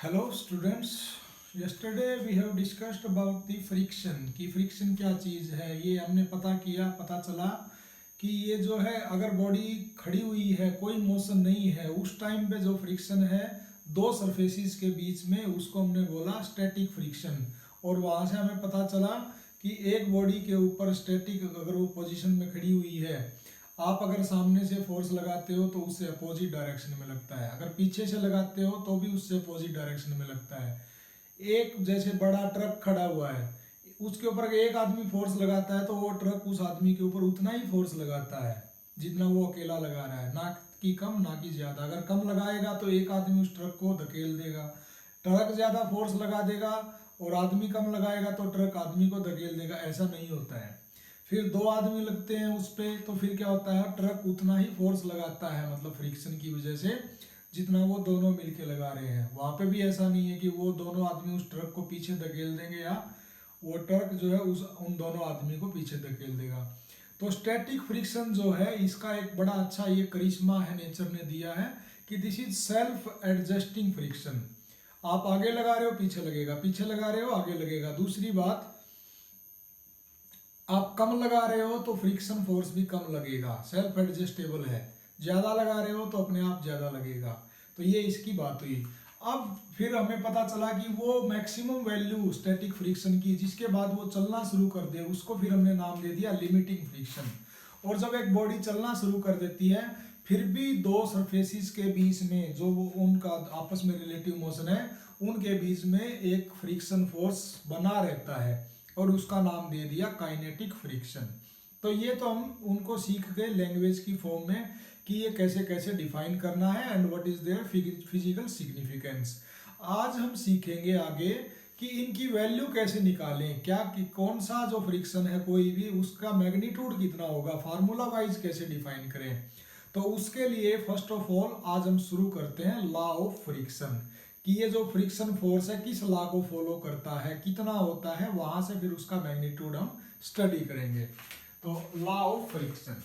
Hello students, yesterday we have discussed about the friction कि friction क्या चीज़ है। ये हमने पता चला कि ये जो है अगर बॉडी खड़ी हुई है, कोई मोशन नहीं है, उस टाइम पे जो फ्रिक्शन है दो सरफेसिस के बीच में, उसको हमने बोला स्टैटिक फ्रिक्शन। और वहाँ से हमें पता चला कि एक बॉडी के ऊपर स्टैटिक अगर वो पोजीशन में खड़ी हुई है, आप अगर सामने से फोर्स लगाते हो तो उससे अपोजिट डायरेक्शन में लगता है, अगर पीछे से लगाते हो तो भी उससे अपोजिट डायरेक्शन में लगता है। एक जैसे बड़ा ट्रक खड़ा हुआ है, उसके ऊपर एक आदमी फोर्स लगाता है तो वो ट्रक उस आदमी के ऊपर उतना ही फोर्स लगाता है जितना वो अकेला लगा रहा है, ना कि कम ना कि ज्यादा। अगर कम लगाएगा तो एक आदमी उस ट्रक को धकेल देगा, ट्रक ज्यादा फोर्स लगा देगा और आदमी कम लगाएगा तो ट्रक आदमी को धकेल देगा। ऐसा नहीं होता है। फिर दो आदमी लगते हैं उस पर तो फिर क्या होता है, ट्रक उतना ही फोर्स लगाता है, मतलब फ्रिक्शन की वजह से, जितना वो दोनों मिलके लगा रहे हैं। वहां पे भी ऐसा नहीं है कि वो दोनों आदमी उस ट्रक को पीछे धकेल देंगे या वो ट्रक जो है उन दोनों आदमी को पीछे धकेल देगा। तो स्टैटिक फ्रिक्शन जो है, इसका एक बड़ा अच्छा ये करिश्मा है, नेचर ने दिया है कि this is self adjusting friction. आप आगे लगा रहे हो पीछे लगेगा, पीछे लगा रहे हो आगे लगेगा। दूसरी बात, आप कम लगा रहे हो तो फ्रिक्शन फोर्स भी कम लगेगा, सेल्फ एडजस्टेबल है। ज्यादा लगा रहे हो तो अपने आप ज्यादा लगेगा। तो ये इसकी बात हुई। अब फिर हमें पता चला कि वो मैक्सिमम वैल्यू स्टैटिक फ्रिक्शन की जिसके बाद वो चलना शुरू कर दे, उसको फिर हमने नाम दे दिया लिमिटिंग फ्रिक्शन। और जब एक बॉडी चलना शुरू कर देती है, फिर भी दो सरफेसिस के बीच में जो वो उनका आपस में रिलेटिव मोशन है, उनके बीच में एक फ्रिक्शन फोर्स बना रहता है और उसका नाम दे दिया काइनेटिक फ्रिक्शन। तो ये तो हम उनको सीख गए लैंग्वेज की फॉर्म में कि ये कैसे कैसे डिफाइन करना है and what is their physical significance. आज हम सीखेंगे आगे कि इनकी वैल्यू कैसे निकालें, क्या कि कौन सा जो फ्रिक्शन है कोई भी, उसका मैग्नीट्यूड कितना होगा, फार्मूला वाइज कैसे डिफाइन करें। तो उसके लिए फर्स्ट ऑफ ऑल आज हम शुरू करते हैं लॉ ऑफ फ्रिक्शन, कि ये जो फ्रिक्शन फोर्स है किस लॉ को फॉलो करता है, कितना होता है, वहां से फिर उसका मैग्नीट्यूड हम स्टडी करेंगे। तो law of friction,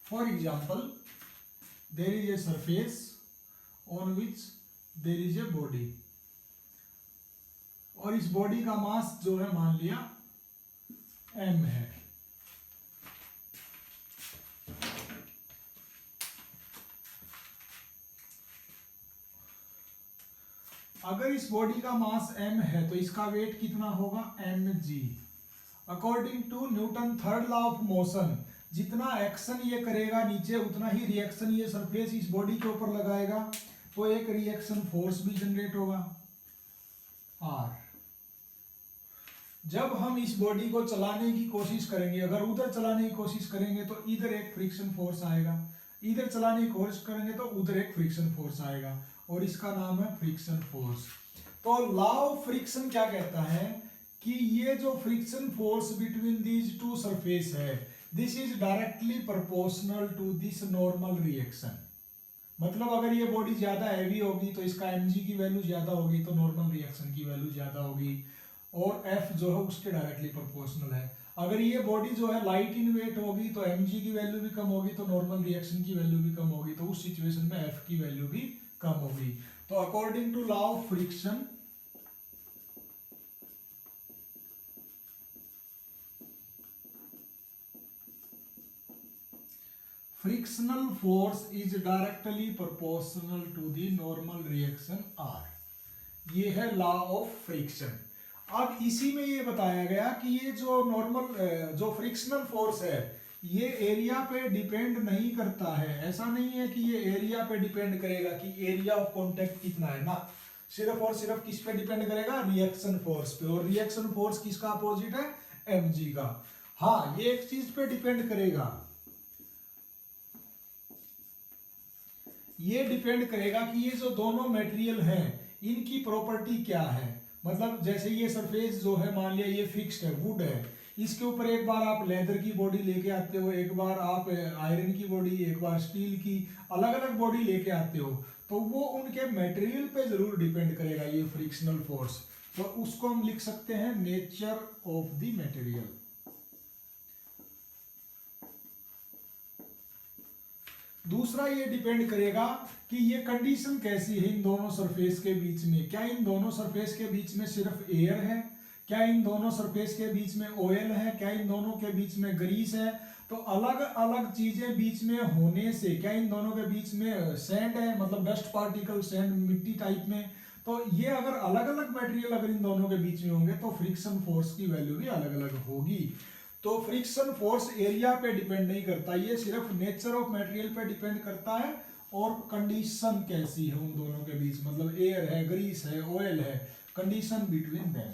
for example there is a surface on which there is a body, और इस बॉडी का मास जो है मान लिया m है। अगर इस बॉडी का मास m है तो इसका वेट कितना होगा, mg। According to Newton third law of motion, जितना एक्शन ये करेगा नीचे उतना ही रिएक्शन ये सरफेस इस बॉडी के ऊपर लगाएगा, तो एक रिएक्शन फोर्स भी जनरेट होगा R। जब हम इस बॉडी को चलाने की कोशिश करेंगे, अगर उधर चलाने की कोशिश करेंगे तो इधर एक फ्रिक्शन फोर्स आएगा, इधर चलाने की कोशिश करेंगे तो उधर एक फ्रिक्शन फोर्स आएगा, और इसका नाम है फ्रिक्शन फोर्स। तो लॉ ऑफ फ्रिक्शन क्या कहता है कि ये जो friction force between these two surface है, this is directly proportional to this normal reaction. मतलब अगर ये बॉडी ज्यादा हैवी होगी तो इसका mg की वैल्यू ज्यादा होगी, तो नॉर्मल रिएक्शन की वैल्यू ज्यादा होगी, और f जो है उसके डायरेक्टली प्रोपोर्शनल है। अगर ये बॉडी जो है लाइट इन वेट होगी तो mg की वैल्यू भी कम होगी, तो नॉर्मल रिएक्शन की वैल्यू भी कम होगी, तो उस सिचुएशन में f की वैल्यू भी कम होगी। तो according to law of friction, frictional force is directly proportional to the normal reaction R। ये है लॉ ऑफ फ्रिक्शन। अब इसी में ये बताया गया कि ये जो नॉर्मल जो फ्रिक्शनल फोर्स है ये एरिया पे डिपेंड नहीं करता है। ऐसा नहीं है कि ये एरिया पे डिपेंड करेगा कि एरिया ऑफ कांटेक्ट कितना है, ना, सिर्फ और सिर्फ किस पे डिपेंड करेगा, रिएक्शन फोर्स पे। और रिएक्शन फोर्स किसका अपोजिट है, mg का। हाँ, ये एक चीज पे डिपेंड करेगा, ये डिपेंड करेगा कि ये जो दोनों मटेरियल हैं इनकी प्रॉपर्टी क्या है। मतलब जैसे ये सरफेस जो है मान लिया ये फिक्स्ड है, वुड है, इसके ऊपर एक बार आप लेदर की बॉडी लेके आते हो, एक बार आप आयरन की बॉडी, एक बार स्टील की, अलग अलग बॉडी लेके आते हो, तो वो उनके मटेरियल पे जरूर डिपेंड करेगा ये फ्रिक्शनल फोर्स। तो उसको हम लिख सकते हैं नेचर ऑफ द मटेरियल। दूसरा ये डिपेंड करेगा कि ये कंडीशन कैसी है इन दोनों सरफेस के बीच में। क्या इन दोनों सरफेस के बीच में सिर्फ एयर है, क्या इन दोनों सरफेस के बीच में ऑयल है, क्या इन दोनों के बीच में ग्रीस है। तो अलग अलग चीजें बीच में होने से, क्या इन दोनों के बीच में सैंड है, मतलब डस्ट पार्टिकल, सैंड मिट्टी टाइप में, तो ये अगर अलग अलग मटेरियल अगर इन दोनों के बीच में होंगे तो फ्रिक्शन फोर्स की वैल्यू भी अलग अलग होगी। तो फ्रिक्शन फोर्स एरिया पे डिपेंड नहीं करता, ये सिर्फ नेचर ऑफ मटेरियल पे डिपेंड करता है और कंडीशन कैसी है उन दोनों के बीच, मतलब एयर है, ग्रीस है, ऑयल है, condition between them,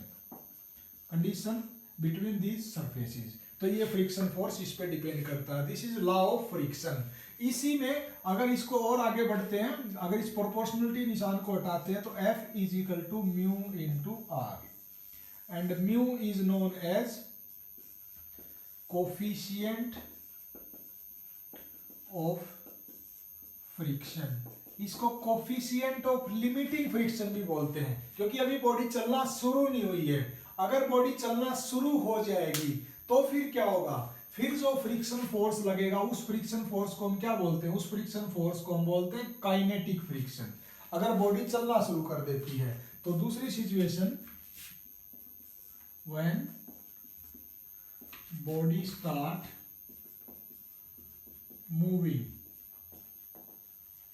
condition between these surfaces. तो ये फ्रिक्शन फोर्स इस पे डिपेंड करता है। This is law of friction. इसी में अगर इसको और आगे बढ़ते हैं, अगर इस प्रोपोर्शनलिटी निशान को हटाते हैं तो F is equal to mu into R and mu is known as coefficient of friction. इसको कोफिशिएंट ऑफ लिमिटिंग फ्रिक्शन भी बोलते हैं, क्योंकि अभी बॉडी चलना शुरू नहीं हुई है। अगर बॉडी चलना शुरू हो जाएगी तो फिर क्या होगा, फिर जो फ्रिक्शन फोर्स लगेगा उस फ्रिक्शन फोर्स को हम क्या बोलते हैं, उस फ्रिक्शन फोर्स को हम बोलते हैं काइनेटिक फ्रिक्शन। अगर बॉडी चलना शुरू कर देती है तो दूसरी situation, when body start moving,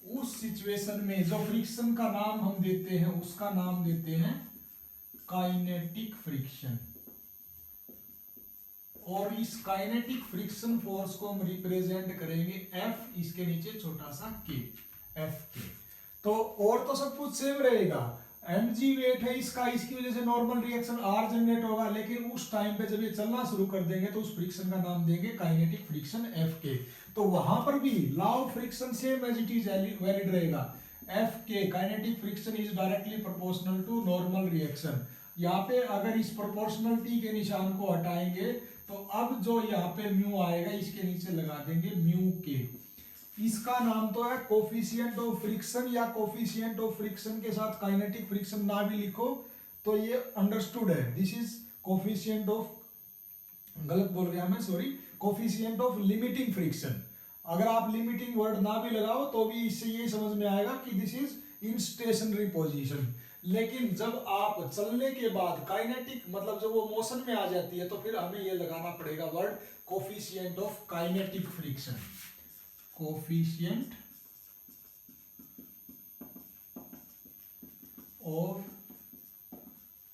उस सिचुएशन में जो फ्रिक्शन का नाम हम देते हैं उसका नाम देते हैं काइनेटिक फ्रिक्शन। और इस काइनेटिक फ्रिक्शन फोर्स को हम रिप्रेजेंट करेंगे F, इसके नीचे छोटा सा K, F K। तो और तो सब कुछ सेम रहेगा, mg वेट है इसका, इसकी वजह से नॉर्मल रिएक्शन R जनरेट होगा, लेकिन उस टाइम पे जब ये चलना शुरू कर देंगे तो उस फ्रिक्शन का नाम देंगे काइनेटिक फ्रिक्शन Fk। तो वहां पर भी law of friction same as it is valid रहेगा। Fk kinetic friction is directly proportional to normal reaction. यहाँ पे अगर इस प्रोपोर्शनलिटी के निशान को हटाएंगे तो अब जो यहाँ पे म्यू आएगा इसके नीचे लगा देंगे म्यू के। इसका नाम तो है कोफिशिएंट ऑफ फ्रिक्शन, या कोफिशिएंट ऑफ फ्रिक्शन के साथ काइनेटिक फ्रिक्शन ना भी लिखो तो ये अंडरस्टूड है। दिस इज कोफिशिएंट ऑफ, गलत बोल गया मैं, sorry, coefficient of limiting friction. अगर आप लिमिटिंग वर्ड ना भी लगाओ तो भी इससे ये समझ में आएगा कि this is in stationary position. लेकिन जब आप चलने के बाद काइनेटिक, मतलब जब वो मोशन में आ जाती है तो फिर हमें ये लगाना पड़ेगा word coefficient of kinetic friction, coefficient of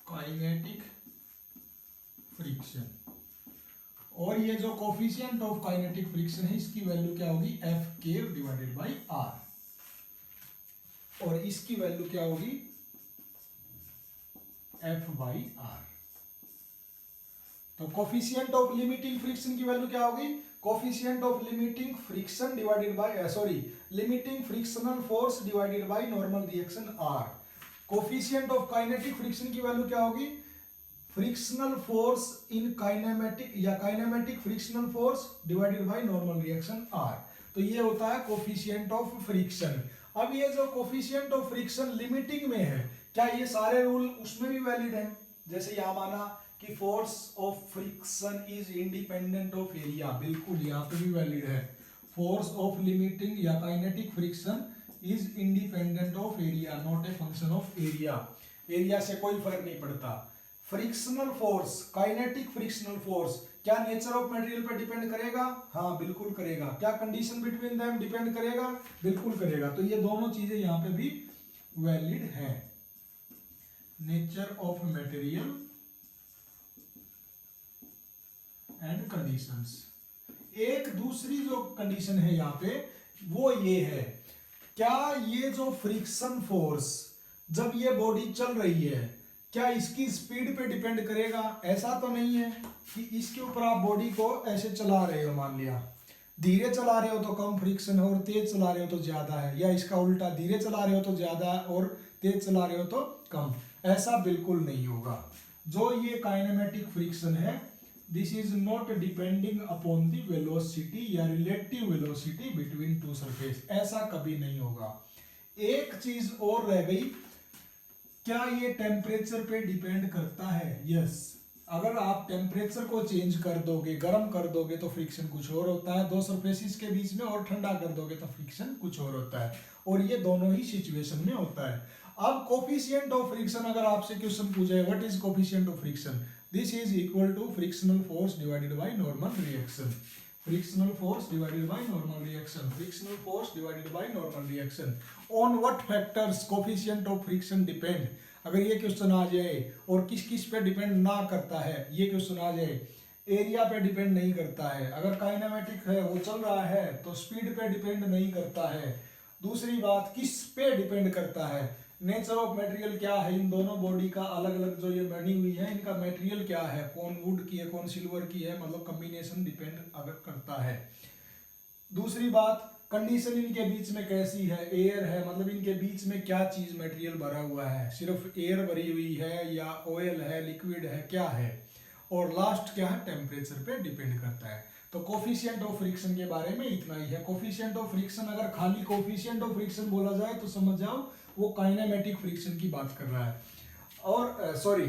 kinetic friction. और ये जो कोफिशिएंट ऑफ काइनेटिक फ्रिक्शन है इसकी वैल्यू क्या होगी, Fk डिवाइडेड बाई R, और इसकी वैल्यू क्या होगी F बाई R। तो कोफिशिएंट ऑफ लिमिटिंग फ्रिक्शन की वैल्यू क्या होगी, coefficient of limiting friction divided by, sorry, limiting frictional force divided by normal reaction R। Coefficient of kinetic friction की वैल्यू क्या होगी, फ्रिक्शनल फोर्स इन काइनेमेटिक या kinematic frictional force divided by normal reaction R। तो ये होता है coefficient of friction. अब ये जो कोफिशिएंट ऑफ फ्रिक्शन लिमिटिंग में है, क्या ये सारे रूल उसमें भी वैलिड है? जैसे यहां माना कि force of friction is independent of area, बिल्कुल यहाँ पे भी वैलिड है। फोर्स ऑफ लिमिटिंग या kinetic friction is independent of area, not a function of area. Area से कोई फर्क नहीं पड़ता। Frictional force, kinetic frictional force क्या नेचर ऑफ मटेरियल पर डिपेंड करेगा? हाँ बिल्कुल करेगा। क्या कंडीशन बिटवीन देम डिपेंड करेगा? बिल्कुल करेगा। तो ये दोनों चीजें यहाँ पे भी वैलिड है। Nature of material and conditions. एक दूसरी जो कंडीशन है यहाँ पे वो ये है, क्या ये जो फ्रिक्शन फोर्स जब ये बॉडी चल रही है क्या इसकी स्पीड पे डिपेंड करेगा? ऐसा तो नहीं है कि इसके ऊपर आप बॉडी को ऐसे चला रहे हो, मान लिया धीरे चला रहे हो तो कम फ्रिक्शन है और तेज चला रहे हो तो ज्यादा है, या इसका उल्टा धीरे चला रहे हो तो ज्यादा और तेज चला रहे हो तो कम। ऐसा बिल्कुल नहीं होगा। जो ये काइनेमेटिक फ्रिक्शन है, this is not depending upon the velocity या relative velocity between two surface, ऐसा कभी नहीं होगा। एक चीज और रह गई, क्या ये टेम्परेचर पे डिपेंड करता है? यस। अगर आप टेम्परेचर को चेंज कर दोगे, गर्म कर दोगे तो फ्रिक्शन कुछ और होता है, दो सरफेसिस के बीच में, और ठंडा कर दोगे तो फ्रिक्शन कुछ और होता है, और ये दोनों ही सिचुएशन में होता है। अब कोफिशिएंट ऑफ फ्रिक्शन, अगर आपसे क्वेश्चन पूछा है what is coefficient of friction, this is equal to frictional force divided by normal reaction. Frictional force divided by normal reaction, frictional force divided by normal reaction. On what factors coefficient of friction depend, अगर ये question आ जाए, और किस किस पे depend ना करता है, ये क्वेश्चन आ जाए, एरिया पे डिपेंड नहीं करता है, अगर काइनेमेटिक है वो चल रहा है तो स्पीड पे डिपेंड नहीं करता है। दूसरी बात, किस पे डिपेंड करता है, नेचर ऑफ मटेरियल क्या है, इन दोनों बॉडी का अलग अलग जो ये बनी हुई है इनका मटेरियल क्या है, कौन वुड की है कौन सिल्वर की है, मतलब कॉम्बिनेशन डिपेंड अगर करता है। दूसरी बात, कंडीशन इनके बीच में कैसी है, एयर है, मतलब इनके बीच में क्या चीज मटेरियल भरा हुआ है, सिर्फ एयर भरी हुई है या ऑयल है, लिक्विड है, क्या है। और लास्ट क्या है, टेम्परेचर पे डिपेंड करता है। तो कोफिशिएंट ऑफ फ्रिक्शन के बारे में इतना ही है। कोफिशिएंट ऑफ फ्रिक्शन, अगर खाली कोफिशिएंट ऑफ फ्रिक्शन बोला जाए तो समझ जाओ वो काइनेमेटिक फ्रिक्शन की बात कर रहा है, और सॉरी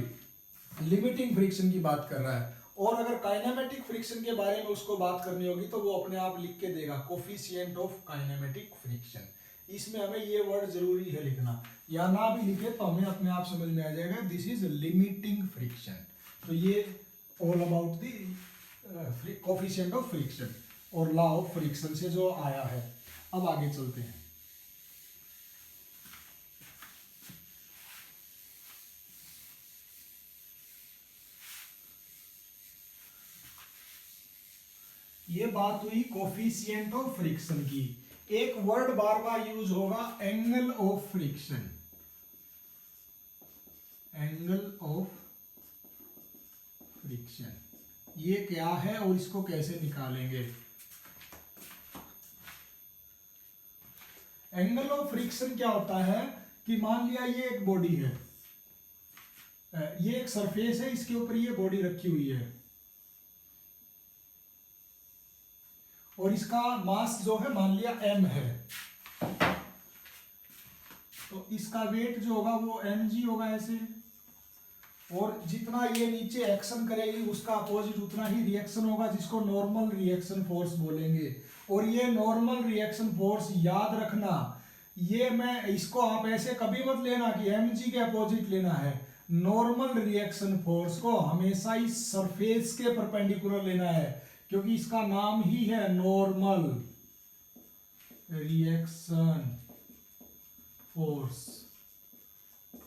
लिमिटिंग फ्रिक्शन की बात कर रहा है। और अगर काइनेमेटिक फ्रिक्शन के बारे में उसको बात करनी होगी तो वो अपने आप लिख के देगा, कोफिशिएंट ऑफ काइनेमेटिक फ्रिक्शन। इसमें हमें ये वर्ड जरूरी है लिखना, या ना भी लिखे तो हमें अपने आप समझ में आ जाएगा, दिस इज लिमिटिंग फ्रिक्शन। तो ये all about the coefficient of friction और लॉ ऑफ फ्रिक्शन से जो आया है। अब आगे चलते हैं। ये बात हुई कोफिशिएंट ऑफ फ्रिक्शन की। एक वर्ड बार बार यूज होगा, angle of friction. Angle of friction ये क्या है और इसको कैसे निकालेंगे। एंगल ऑफ फ्रिक्शन क्या होता है कि मान लिया ये एक बॉडी है, ये एक सरफेस है, इसके ऊपर ये बॉडी रखी हुई है, और इसका मास जो है मान लिया m है, तो इसका वेट जो होगा वो mg होगा ऐसे, और जितना ये नीचे एक्शन करेगी उसका अपोजिट उतना ही रिएक्शन होगा, जिसको नॉर्मल रिएक्शन फोर्स बोलेंगे। और ये नॉर्मल रिएक्शन फोर्स याद रखना, ये मैं इसको आप ऐसे कभी मत लेना कि mg के अपोजिट लेना है। नॉर्मल रिएक्शन फोर्स को हमेशा इस सरफेस के परपेंडिकुलर लेना है, क्योंकि इसका नाम ही है नॉर्मल रिएक्शन फोर्स।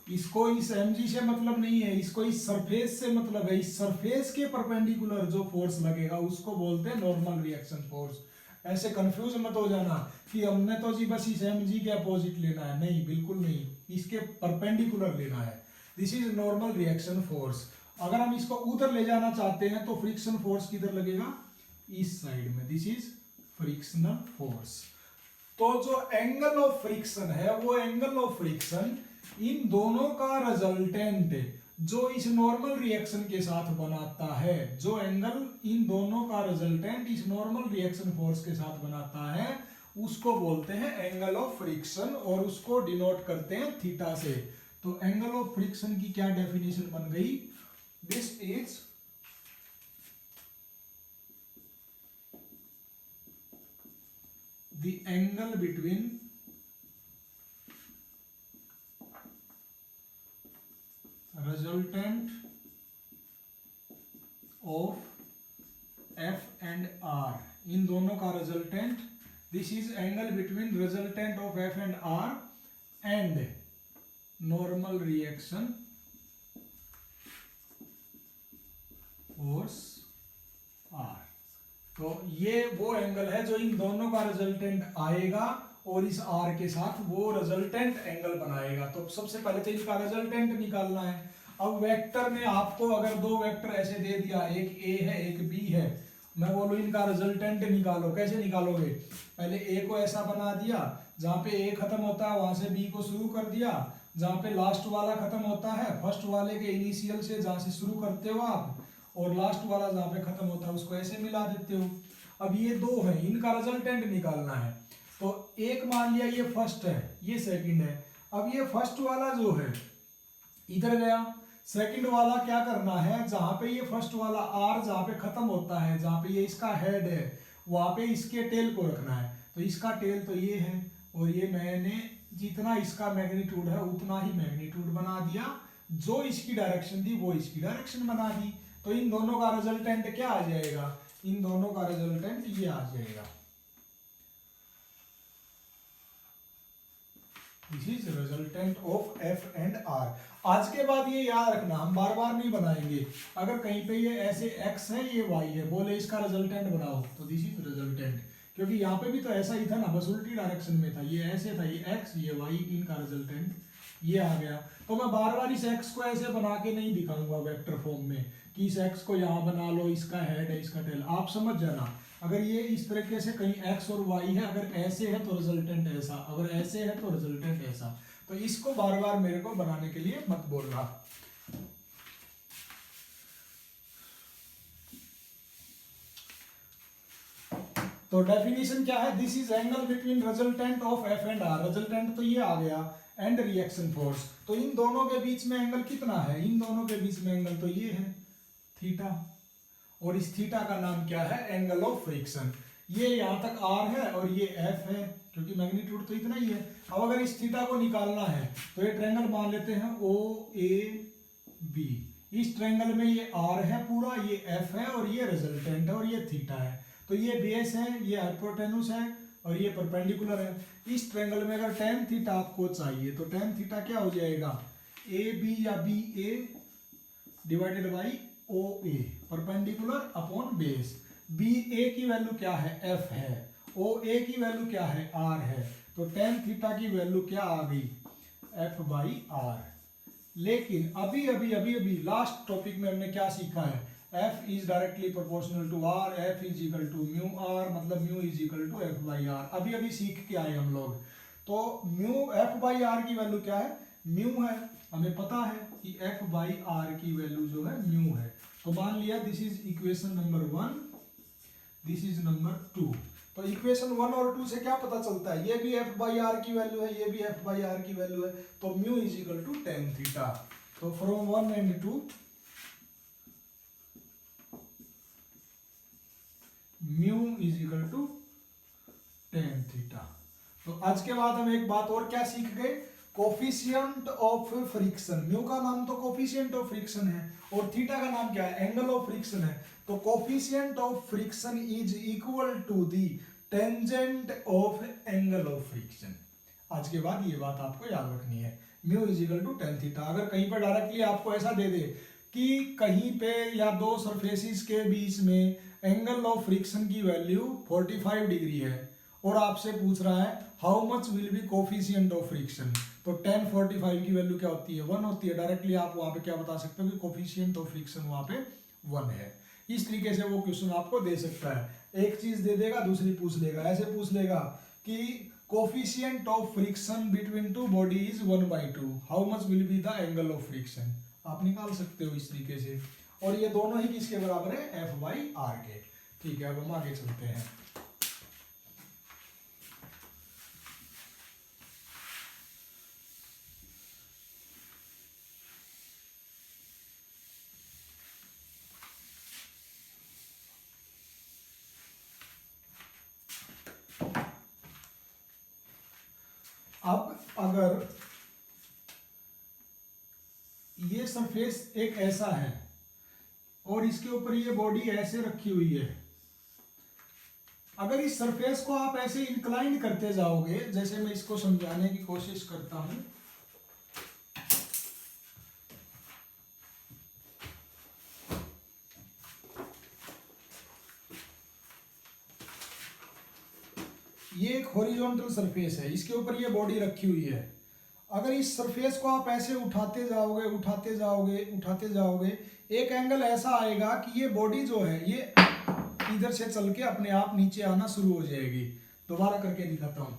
इसको इस mg से मतलब नहीं है, इसको इस सरफेस से मतलब है। इस सरफेस के परपेंडिकुलर जो फोर्स लगेगा उसको बोलते हैं नॉर्मल रिएक्शन फोर्स। ऐसे कंफ्यूज मत हो जाना कि हमने तो जी बस इस mg के अपोजिट लेना है, नहीं, बिल्कुल नहीं, इसके परपेंडिकुलर लेना है। This is normal reaction force. अगर हम इसको उधर ले जाना चाहते हैं तो फ्रिक्शन फोर्स किधर लगेगा, इस साइड में, दिस इज फ्रिक्शनल फोर्स। तो जो एंगल ऑफ फ्रिक्शन है वो एंगल ऑफ फ्रिक्शन इन दोनों का रिजल्टेंट जो इस नॉर्मल रिएक्शन के साथ बनाता है, जो एंगल इन दोनों का रिजल्टेंट इस नॉर्मल रिएक्शन फोर्स के साथ बनाता है उसको बोलते हैं एंगल ऑफ फ्रिक्शन, और उसको डिनोट करते हैं थीटा से। तो एंगल ऑफ फ्रिक्शन की क्या डेफिनेशन बन गई, this is the angle between resultant of F and R, इन दोनों का resultant, this is angle between resultant of F and R and normal reaction force R। तो ये वो एंगल है जो इन दोनों का रिजल्टेंट आएगा और इस R के साथ वो रिजल्टेंट एंगल बनाएगा। तो सबसे पहले तो इनका रिजल्टेंट निकालना है। अब वेक्टर ने आपको अगर दो वेक्टर ऐसे दे दिया, एक A है एक B है, मैं बोलूं इनका रिजल्टेंट निकालो, कैसे निकालोगे, पहले A को ऐसा बना दिया, जहाँ पे A खत्म होता है वहां से B को शुरू कर दिया, जहाँ पे लास्ट वाला खत्म होता है फर्स्ट वाले के इनिशियल से जहाँ से शुरू करते हो आप, और लास्ट वाला जहाँ पे खत्म होता है उसको ऐसे मिला देते हो। अब ये दो है, इनका रिजल्टेंट निकालना है। तो एक मान लिया ये फर्स्ट है, ये सेकंड है। अब ये फर्स्ट वाला जो है इधर गया, सेकंड वाला क्या करना है, जहां पे ये फर्स्ट वाला आर जहां पे खत्म होता है, जहां पे ये इसका हेड है, वहां पे इसके टेल को रखना है। तो इसका टेल तो ये है, और ये मैंने जितना इसका मैग्नीट्यूड है उतना ही मैग्नीट्यूड बना दिया, जो इसकी डायरेक्शन थी वो इसकी डायरेक्शन बना दी। तो इन दोनों का रिजल्टेंट क्या आ जाएगा, इन दोनों का रिजल्टेंट ये आ जाएगा। This is resultant of F and R. आज के बाद ये याद रखना, हम बार बार नहीं बनाएंगे। अगर कहीं पे ये ऐसे x है, ये y है, बोले इसका रिजल्टेंट बनाओ, तो दिस इज रिजल्टेंट, क्योंकि यहाँ पे भी तो ऐसा ही था ना, बस उल्टी डायरेक्शन में था। ये ऐसे था, ये x ये y, इनका रिजल्टेंट ये आ गया। तो मैं बार बार इस x को ऐसे बना के नहीं दिखाऊंगा वेक्टर फॉर्म में कि इस x को यहाँ बना लो, इसका हेड है, इसका टेल। आप समझ जाना, अगर ये इस तरीके से कहीं x और y है, अगर ऐसे है तो रिजल्टेंट ऐसा, अगर ऐसे है तो रिजल्टेंट ऐसा। तो इसको बार बार मेरे को बनाने के लिए मत बोलना। तो डेफिनेशन क्या है, this is angle between resultant of F and R. Resultant तो ये आ गया, एंड रिएक्शन फोर्स। तो इन दोनों के बीच में एंगल कितना है, इन दोनों के बीच में एंगल तो ये है थीटा, और इस थीटा का नाम क्या है, एंगल ऑफ फ्रिक्शन। ये यहां तक आर है और ये एफ है, क्योंकि मैग्नीट्यूड तो इतना ही है। अब अगर इस थीटा को निकालना है तो ये ट्रायंगल मान लेते हैं ओ ए बी। इस ट्रायंगल में ये आर है पूरा, ये एफ है, और ये रिजल्टेंट है, और ये थीटा है। तो ये बेस है, ये हाइपोटेन्यूस है, और ये परपेंडिकुलर है। इस ट्रायंगल में अगर tan थीटा आपको चाहिए तो tan थीटा क्या हो जाएगा, ए बी या B A divided by O A, perpendicular upon base. B A की वैल्यू क्या है, एफ है, ओ ए की वैल्यू क्या है, आर है। तो tan थीटा की वैल्यू क्या आ गई, एफ बाई आर। लेकिन अभी अभी अभी अभी लास्ट टॉपिक में हमने क्या सीखा है, F is directly proportional to R, F is equal to mu R, मतलब mu is equal to F by R. अभी अभी सीख के आए हम लोग। तो म्यू F बाई आर की वैल्यू क्या है, म्यू है। हमें पता है कि F बाई आर की वैल्यू जो है म्यू है। तो मान लिया this is equation number 1, this is number 2। तो इक्वेशन 1 और 2 से क्या पता चलता है, ये भी F बाई आर की वैल्यू है, ये भी F बाई आर की वैल्यू है। तो mu is equal to tan theta. तो from 1 and 2 mu is equal to tan theta. तो आज के बाद हम एक बात और क्या सीख गए, कोफिशिएंट ऑफ फ्रिक्शन। म्यू का नाम तो कोफिशिएंट ऑफ फ्रिक्शन है, और थीटा का नाम क्या है, एंगल ऑफ फ्रिक्शन है। तो coefficient of friction is equal to the tangent of angle of friction. आज के बाद ये बात आपको याद रखनी है, mu is equal to tan theta. अगर कहीं पर डायरेक्टली आपको ऐसा दे दे कि कहीं पे या दो सरफेसिस के बीच में एंगल ऑफ फ्रिक्शन की वैल्यू 45 डिग्री है, और आपसे पूछ रहा है how much will be coefficient of friction, तो tan 45 की वैल्यू क्या होती है, 1 होती है। डायरेक्टली आप वहां पे क्या बता सकते हो कि कोफिशिएंट ऑफ फ्रिक्शन वहां पे 1 है। इस तरीके से वो क्वेश्चन आपको दे सकता है। एक चीज दे देगा, दूसरी पूछ लेगा। ऐसे पूछ लेगा कि coefficient of friction between two body is 1/2, how much will be the angle of friction, आप निकाल सकते हो इस तरीके से। और ये दोनों ही किसके बराबर है, एफ बाई आर के। ठीक है, अब हम आगे चलते हैं। अब अगर ये सरफेस एक ऐसा है और इसके ऊपर ये बॉडी ऐसे रखी हुई है, अगर इस सरफेस को आप ऐसे इंक्लाइन करते जाओगे, जैसे मैं इसको समझाने की कोशिश करता हूं, ये एक हॉरिजॉन्टल सरफेस है, इसके ऊपर ये बॉडी रखी हुई है। अगर इस सरफेस को आप ऐसे उठाते जाओगे उठाते जाओगे उठाते जाओगे, एक एंगल ऐसा आएगा कि ये बॉडी जो है ये इधर से चल के अपने आप नीचे आना शुरू हो जाएगी। दोबारा करके दिखाता हूं।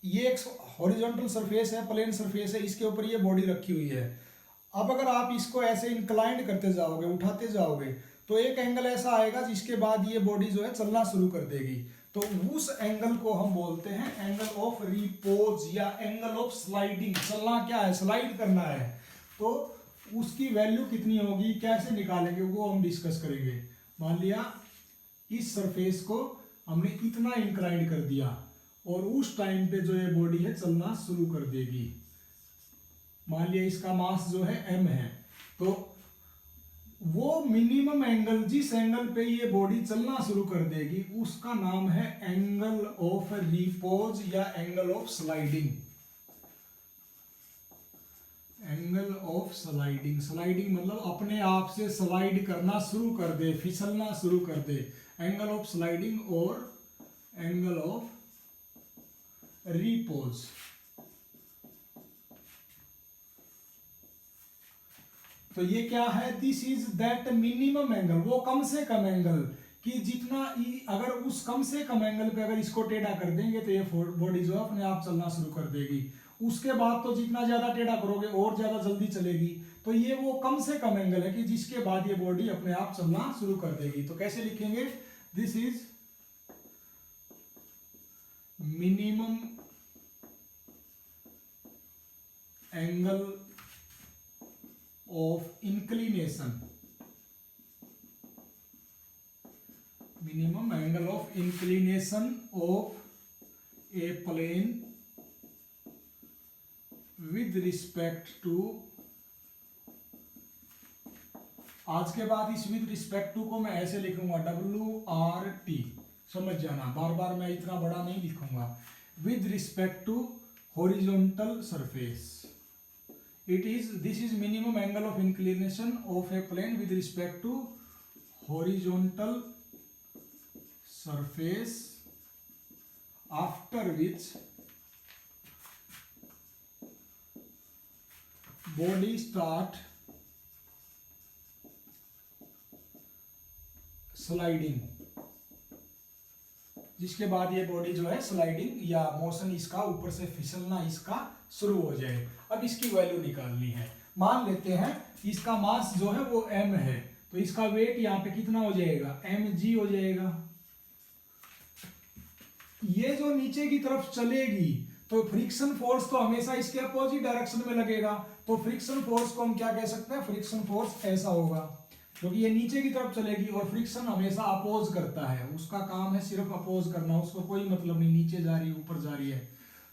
ये एक हॉरिजॉन्टल सरफेस है, प्लेन सरफेस है, इसके ऊपर ये बॉडी रखी हुई है। अब अगर आप इसको ऐसे इंक्लाइंड करते जाओगे उठाते जाओगे, तो एक एंगल ऐसा आएगा जिसके बाद ये बॉडी जो है चलना शुरू कर देगी। तो उस एंगल को हम बोलते हैं एंगल ऑफ रिपोज या एंगल ऑफ स्लाइडिंग। चलना क्या है, स्लाइड करना है। तो उसकी वैल्यू कितनी होगी, कैसे निकालेंगे, वो हम डिस्कस करेंगे। मान लिया इस सरफेस को हमने इतना इंक्लाइंड कर दिया और उस टाइम पे जो ये बॉडी है चलना शुरू कर देगी। मान लिया इसका मास जो है m है, तो वो मिनिमम एंगल जिस एंगल पे ये बॉडी चलना शुरू कर देगी उसका नाम है एंगल ऑफ रिपोज या angle of sliding. Angle of sliding, sliding मतलब अपने आप से स्लाइड करना शुरू कर दे, फिसलना शुरू कर दे। एंगल ऑफ स्लाइडिंग और एंगल ऑफ रिपोज। तो ये क्या है, this is that minimum angle, वो कम से कम एंगल कि जितना अगर उस कम से कम एंगल पे अगर इसको टेढ़ा कर देंगे तो ये बॉडी जो है अपने आप चलना शुरू कर देगी। उसके बाद तो जितना ज्यादा टेढ़ा करोगे और ज्यादा जल्दी चलेगी। तो ये वो कम से कम एंगल है कि जिसके बाद ये बॉडी अपने आप चलना शुरू कर देगी। तो कैसे लिखेंगे, this is minimum angle of inclination, minimum angle of inclination of a plane with respect to, आज के बाद इस with respect to को मैं ऐसे लिखूंगा WRT, समझ जाना, बार बार मैं इतना बड़ा नहीं लिखूंगा। with respect to horizontal surface, this is minimum angle of inclination of a plane with respect to horizontal surface after which body start sliding, जिसके बाद ये बॉडी जो है स्लाइडिंग या मोशन इसका ऊपर से फिसलना इसका शुरू हो जाए। अब इसकी वैल्यू निकालनी है। मान लेते हैं इसका मास जो है वो m है, तो इसका वेट यहाँ पे कितना हो जाएगा, mg हो जाएगा। ये जो नीचे की तरफ चलेगी तो फ्रिक्शन फोर्स तो हमेशा इसके अपोजिट डायरेक्शन में लगेगा। तो फ्रिक्शन फोर्स को हम क्या कह सकते हैं, फ्रिक्शन फोर्स ऐसा होगा, क्योंकि ये नीचे की तरफ चलेगी और फ्रिक्शन हमेशा अपोज करता है, उसका काम है सिर्फ अपोज करना, उसको कोई मतलब नहीं नीचे जा रही है ऊपर जा रही है।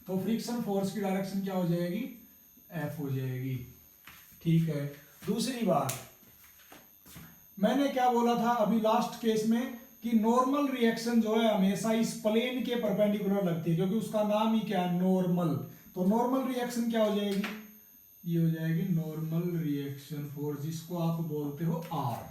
तो फ्रिक्शन फोर्स की डायरेक्शन क्या हो जाएगी, एफ हो जाएगी। ठीक है, दूसरी बात मैंने क्या बोला था अभी लास्ट केस में कि नॉर्मल रिएक्शन जो है हमेशा इस प्लेन के परपेंडिकुलर लगती है, क्योंकि उसका नाम ही क्या है, नॉर्मल। तो नॉर्मल रिएक्शन क्या हो जाएगी, ये हो जाएगी नॉर्मल रिएक्शन फोर्स, जिसको आप बोलते हो आर।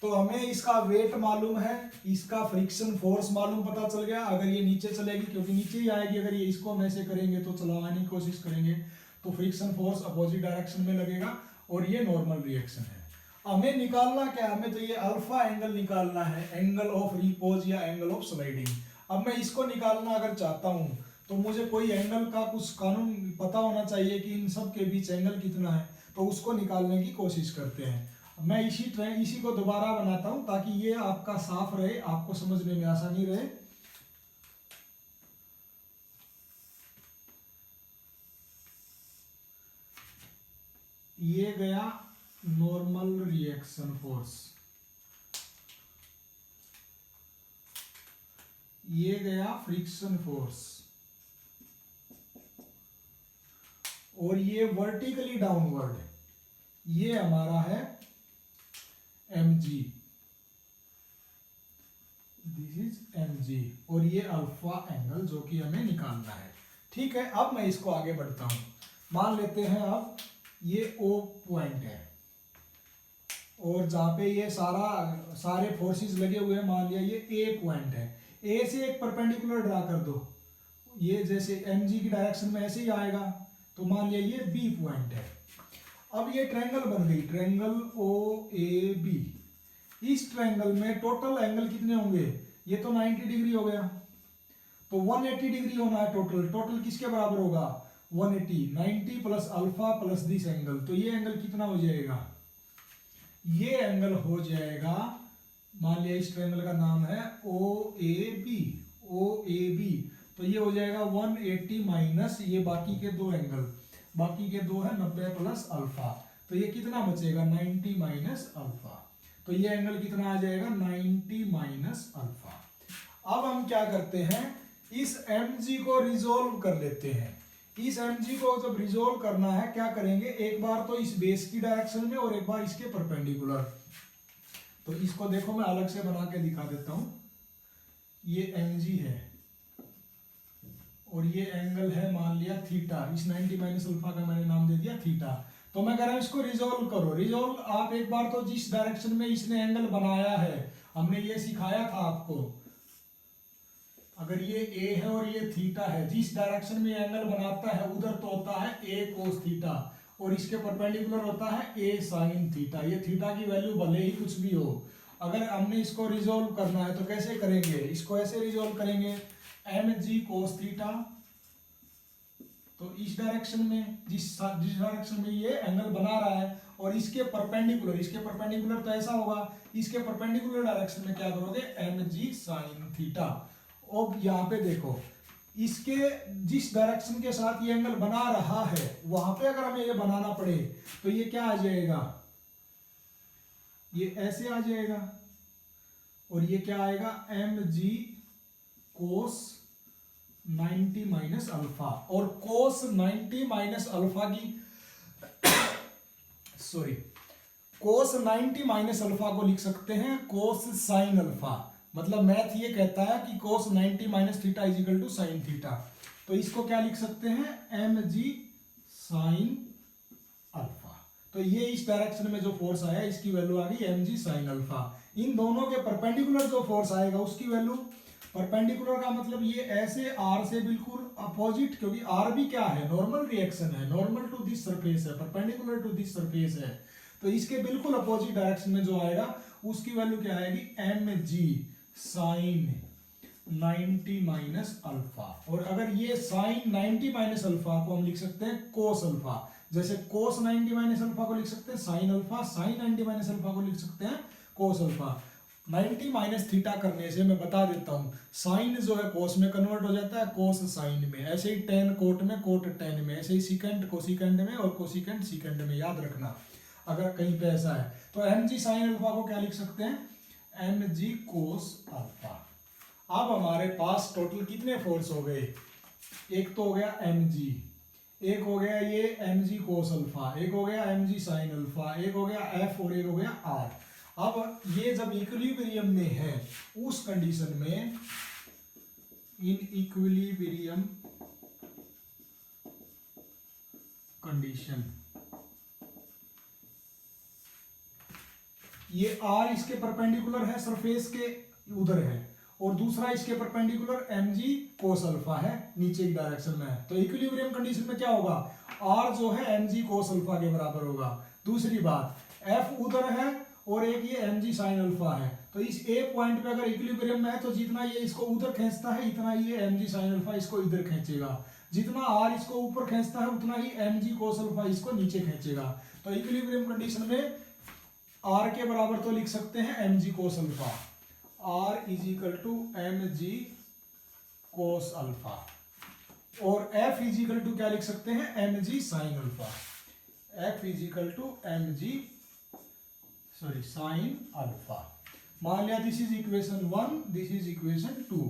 तो हमें इसका वेट मालूम है, इसका फ्रिक्शन फोर्स मालूम, पता चल गया। अगर ये नीचे चलेगी, क्योंकि नीचे ही आएगी, अगर ये इसको हम ऐसे करेंगे तो चलाने की कोशिश करेंगे तो फ्रिक्शन फोर्स अपोजिट डायरेक्शन में लगेगा और ये नॉर्मल रिएक्शन है। हमें निकालना क्या, हमें तो ये अल्फा एंगल निकालना है, एंगल ऑफ रिपोज या एंगल ऑफ स्लाइडिंग। अब मैं इसको निकालना अगर चाहता हूं तो मुझे कोई एंगल का कुछ कानून पता होना चाहिए कि इन सब के बीच एंगल कितना है, तो उसको निकालने की कोशिश करते हैं। मैं इसी को दोबारा बनाता हूं ताकि ये आपका साफ रहे, आपको समझने में आसानी रहे। ये गया नॉर्मल रिएक्शन फोर्स, ये गया फ्रिक्शन फोर्स, और ये वर्टिकली डाउनवर्ड ये हमारा है mg, दिस इज mg, और ये अल्फा एंगल जो कि हमें निकालना है। ठीक है, अब मैं इसको आगे बढ़ता हूं। मान लेते हैं अब ये O पॉइंट है और जहां पे ये सारे फोर्सेस लगे हुए हैं, मान लिया ये A पॉइंट है। A से एक परपेंडिकुलर ड्रा कर दो, ये जैसे mg की डायरेक्शन में ऐसे ही आएगा, तो मान लिया ये B पॉइंट है। अब ये ट्रायंगल बन गई, ट्रायंगल OAB। इस ट्रायंगल में टोटल एंगल कितने होंगे, ये तो 90 डिग्री हो गया, तो 180 डिग्री होना है टोटल। टोटल किसके बराबर होगा, 180, 90 plus alpha plus this angle, तो ये एंगल कितना हो जाएगा, ये एंगल हो जाएगा, मान लिया इस ट्रायंगल का नाम है OAB, OAB, तो ये हो जाएगा 180 माइनस ये बाकी के दो एंगल, बाकी के दो है 90 प्लस अल्फा, तो ये कितना बचेगा 90 माइनस अल्फा। तो ये एंगल कितना आ जाएगा 90 माइनस अल्फा। अब हम क्या करते हैं, इस mg को रिजोल्व कर लेते हैं। इस mg को जब रिजोल्व करना है क्या करेंगे, एक बार तो इस बेस की डायरेक्शन में और एक बार इसके परपेंडिकुलर। तो इसको देखो मैं अलग से बना के दिखा देता हूं। ये mg है और ये एंगल है मान लिया थीटा, इस 90 माइनस अल्फा का मैंने नाम दे दिया थीटा। तो मैं कह रहा हूं इसको रिजोल्व करो। रिजोल्व आप एक बार तो जिस डायरेक्शन में इसने एंगल बनाया है, हमने ये सिखाया था आपको, अगर ये a है और ये थीटा है, जिस डायरेक्शन में एंगल बनाता है उधर तो होता है a cos थीटा और इसके परपेंडिकुलर होता है a sin थीटा। ये थीटा की वैल्यू भले ही कुछ भी हो, अगर हमने इसको रिजोल्व करना है तो कैसे करेंगे, इसको ऐसे रिजोल्व करेंगे mg cos थीटा। तो इस डायरेक्शन में जिस डायरेक्शन में ये एंगल बना रहा है और इसके परपेंडिकुलर तो ऐसा होगा, इसके परपेंडिकुलर डायरेक्शन में क्या करोगे mg sin थीटा। अब यहाँ पे देखो, इसके जिस डायरेक्शन के साथ ये एंगल बना रहा है वहां पे अगर हमें ये बनाना पड़े तो ये क्या आ जाएगा, ये ऐसे आ जाएगा और ये क्या आएगा mg cos 90 माइनस अल्फा। और cos 90 माइनस अल्फा की cos 90 माइनस अल्फा को लिख सकते हैं cos sin अल्फा। मतलब मैथ ये कहता है कि cos 90 minus theta is equal to sine theta. तो इसको क्या लिख सकते हैं mg sin अल्फा। तो ये इस डायरेक्शन में जो फोर्स आया इसकी वैल्यू आ गई mg sin अल्फा। इन दोनों के परपेंडिकुलर जो फोर्स आएगा उसकी वैल्यू, परपेंडिकुलर का मतलब ये ऐसे r से बिल्कुल अपोजिट, क्योंकि r भी क्या है नॉर्मल रिएक्शन है, नॉर्मल टू दिस सरफेस है, परपेंडिकुलर टू दिस सरफेस है। तो इसके बिल्कुल अपोजिट डायरेक्शन में जो आएगा उसकी वैल्यू क्या आएगी mg sin 90 माइनस अल्फा। और अगर ये sin 90 माइनस अल्फा को हम लिख सकते हैं cos अल्फा, जैसे cos 90 माइनस अल्फा को लिख सकते हैं sin alpha, sin 90 minus alpha को लिख सकते हैं cos अल्फा। 90 माइनस थीटा करने से मैं बता देता हूं, साइन जो है cos में कन्वर्ट हो जाता है cos साइन में, ऐसे ही tan कोट में, कोट tan में, ऐसे ही सिकेंड कोसिकेंड में और कोसिकेंड सिकेंड में, याद रखना अगर कहीं पे ऐसा है। तो mg sin अल्फा को क्या लिख सकते हैं mg cos अल्फा। अब हमारे पास टोटल कितने फोर्स हो गए, एक तो हो गया mg, एक हो गया ये mg cos अल्फा, एक हो गया mg sin अल्फा, एक हो गया f और एक हो गया r। अब ये जब इक्विलिब्रियम में है उस कंडीशन में, इन इक्विलिब्रियम कंडीशन, ये r इसके परपेंडिकुलर है सरफेस के उधर है और दूसरा इसके परपेंडिकुलर mg cos अल्फा है, नीचे की डायरेक्शन में है। तो इक्विलिब्रियम कंडीशन में क्या होगा, r जो है mg cos अल्फा के बराबर होगा। दूसरी बात f उधर है और एक ये mg sin अल्फा है। तो इस a पॉइंट पे अगर इक्विलिब्रियम में है तो जितना ये इसको उधर खींचता है इतना ये mg sin अल्फा इसको इधर खींचेगा, जितना r इसको ऊपर खींचता है उतना ही mg cos अल्फा इसको नीचे खींचेगा। तो इक्विलिब्रियम कंडीशन में r के बराबर तो लिख सकते हैं mg cos alpha, r is equal to mg cos alpha, और f इज इक्वल टू क्या लिख सकते हैं mg sin alpha, f is equal to mg sin alpha. मान लिया this is equation 1, this is equation 2।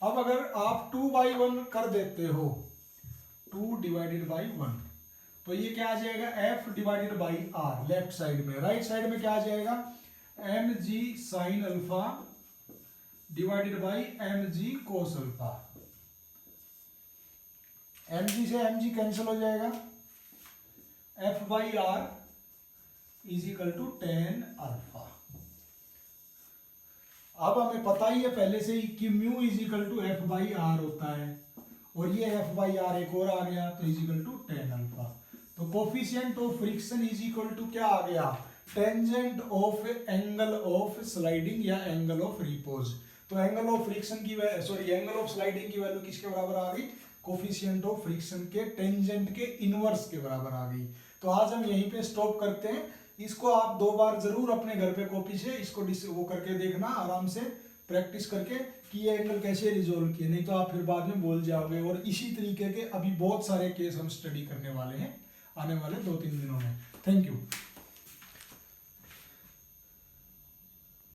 अब अगर आप 2/1 कर देते हो, 2 डिवाइडेड बाई 1, तो ये क्या आ जाएगा f divided by r left side में। राइट साइड में क्या आ जाएगा mg sin alpha divided by mg cos alpha. mg से mg कैंसिल हो जाएगा, f बाई r is equal to tan alpha. अब हमें पता ही है पहले से ही कि mu is equal to f बाई r होता है, और ये f बाई r एक और आ गया तो is equal to tan alpha. तो coefficient of friction is equal to क्या आ गया, tangent of angle of sliding या एंगल ऑफ रिपोज। तो एंगल ऑफ फ्रिक्शन की एंगल ऑफ स्लाइडिंग की वैल्यू किसके बराबर आ गई, कोफिशिएंट ऑफ फ्रिक्शन के टेंजेंट के इनवर्स के बराबर आ गई। तो आज हम यहीं पे स्टॉप करते हैं। इसको आप 2 बार जरूर अपने घर पे कॉपी से इसको वो करके देखना, आराम से प्रैक्टिस करके कि ये एंगल कैसे रिजोल्व किए, नहीं तो आप फिर बाद में बोल जाओगे। और इसी तरीके के अभी बहुत सारे केस हम स्टडी करने वाले हैं आने वाले 2-3 दिनों में। Thank you.